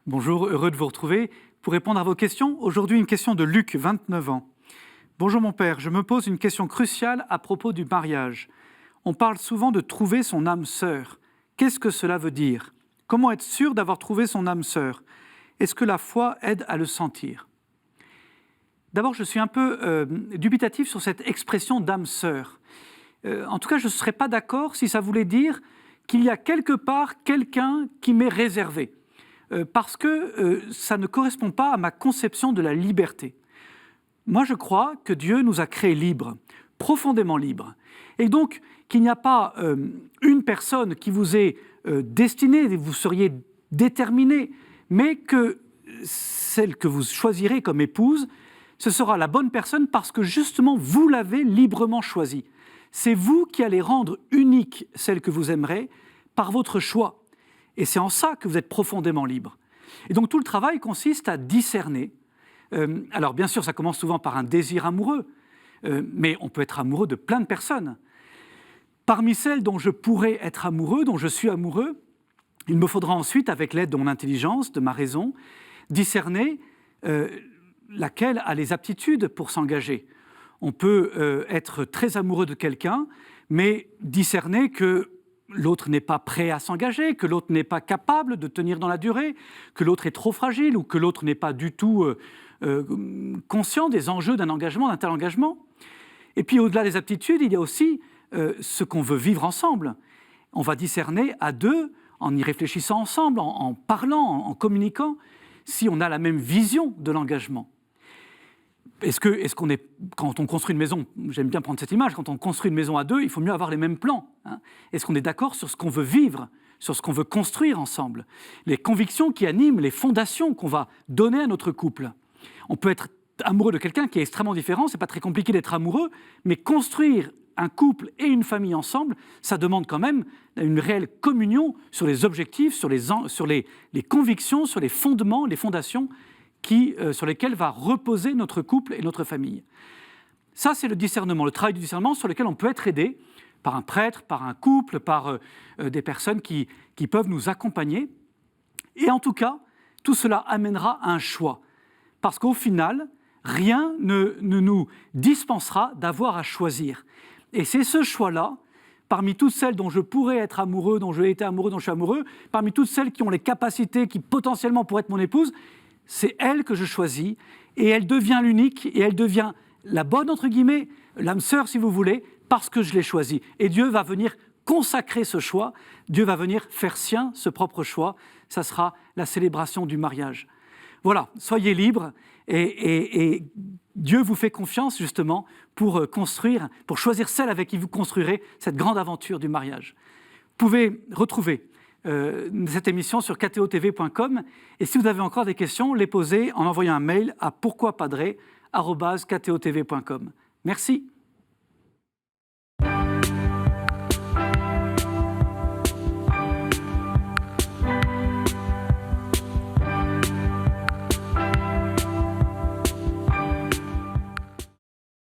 Bonjour, heureux de vous retrouver. Pour répondre à vos questions, aujourd'hui une question de Luc, 29 ans. Bonjour mon père, je me pose une question cruciale à propos du mariage. On parle souvent de trouver son âme sœur. Qu'est-ce que cela veut dire? Comment être sûr d'avoir trouvé son âme sœur? Est-ce que la foi aide à le sentir? D'abord, je suis un peu dubitatif sur cette expression d'âme sœur. En tout cas, je ne serais pas d'accord si ça voulait dire qu'il y a quelque part quelqu'un qui m'est réservé. Parce que ça ne correspond pas à ma conception de la liberté. Moi, je crois que Dieu nous a créés libres, profondément libres. Et donc, qu'il n'y a pas une personne qui vous est destinée, vous seriez déterminé, mais que celle que vous choisirez comme épouse, ce sera la bonne personne parce que justement, vous l'avez librement choisie. C'est vous qui allez rendre unique celle que vous aimerez par votre choix. Et c'est en ça que vous êtes profondément libre. Et donc tout le travail consiste à discerner. Alors bien sûr, ça commence souvent par un désir amoureux, mais on peut être amoureux de plein de personnes. Parmi celles dont je pourrais être amoureux, dont je suis amoureux, il me faudra ensuite, avec l'aide de mon intelligence, de ma raison, discerner laquelle a les aptitudes pour s'engager. On peut être très amoureux de quelqu'un, mais discerner que l'autre n'est pas prêt à s'engager, que l'autre n'est pas capable de tenir dans la durée, que l'autre est trop fragile ou que l'autre n'est pas du tout conscient des enjeux d'un engagement, d'un tel engagement. Et puis au-delà des aptitudes, il y a aussi ce qu'on veut vivre ensemble. On va discerner à deux, en y réfléchissant ensemble, en parlant, en communiquant, si on a la même vision de l'engagement. Quand on construit une maison, j'aime bien prendre cette image, quand on construit une maison à deux, il faut mieux avoir les mêmes plans. Est-ce qu'on est d'accord sur ce qu'on veut vivre, sur ce qu'on veut construire ensemble? Les convictions qui animent, les fondations qu'on va donner à notre couple. On peut être amoureux de quelqu'un qui est extrêmement différent, c'est pas très compliqué d'être amoureux, mais construire un couple et une famille ensemble, ça demande quand même une réelle communion sur les objectifs, sur les convictions, sur les fondements, les fondations sur lesquels va reposer notre couple et notre famille. Ça, c'est le discernement, le travail du discernement sur lequel on peut être aidé par un prêtre, par un couple, par des personnes qui peuvent nous accompagner. Et en tout cas, tout cela amènera à un choix. Parce qu'au final, rien ne nous dispensera d'avoir à choisir. Et c'est ce choix-là, parmi toutes celles dont je pourrais être amoureux, dont j'ai été amoureux, dont je suis amoureux, parmi toutes celles qui ont les capacités, qui potentiellement pourraient être mon épouse, c'est elle que je choisis, et elle devient l'unique, et elle devient la bonne, entre guillemets, l'âme sœur, si vous voulez, parce que je l'ai choisie. Et Dieu va venir consacrer ce choix, Dieu va venir faire sien ce propre choix, ça sera la célébration du mariage. Voilà, soyez libres, et Dieu vous fait confiance, justement, pour choisir celle avec qui vous construirez cette grande aventure du mariage. Vous pouvez retrouver cette émission sur ktotv.com, et si vous avez encore des questions, les posez en envoyant un mail à pourquoipadré@ktotv.com. Merci.